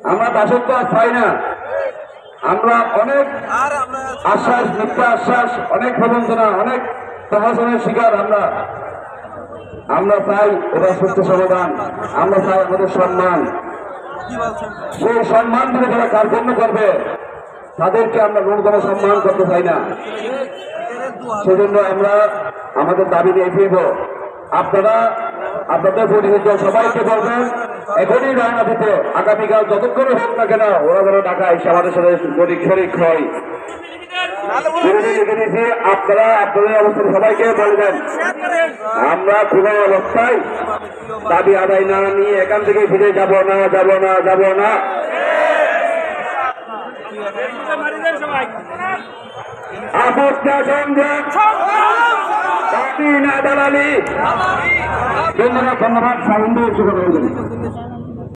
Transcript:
আমরা দাসত্ব আর চাই না। আমরা অনেক আশ্বাস, মিথ্যা আশ্বাস, অনেক প্রবঞ্চনা, অনেক প্রহসনের শিকার। আমরা চাই এটা সত্য সমাধান। আমরা চাই আমাদের সম্মান। সেই সম্মান দিয়ে যারা কার্যক্রম করবে তাদেরকে আমরা ন্যূনতম সম্মান করতে চাই না। সেজন্য আমরা আমাদের দাবি নিয়ে ফিরব। আপনারা আপনাদের পরিচিত সবাইকে বলবেন এখনই রওনা দিতে। আগামীকাল যতক্ষণই হোক না কেন ওরা যেন ঢাকা এসে আমাদের সাথে শরীক হয়। লিখে দিয়েছি, আপনারা আপনাদের অবস্থান সবাইকে বলবেন আমরা কোনো অবস্থায় দাবি আদায় না নিয়ে এখান থেকে ফিরে যাব না। আপোষ না সংগ্রাম, দাবি না দালালি। ধন্যবাদ। স্বাধীন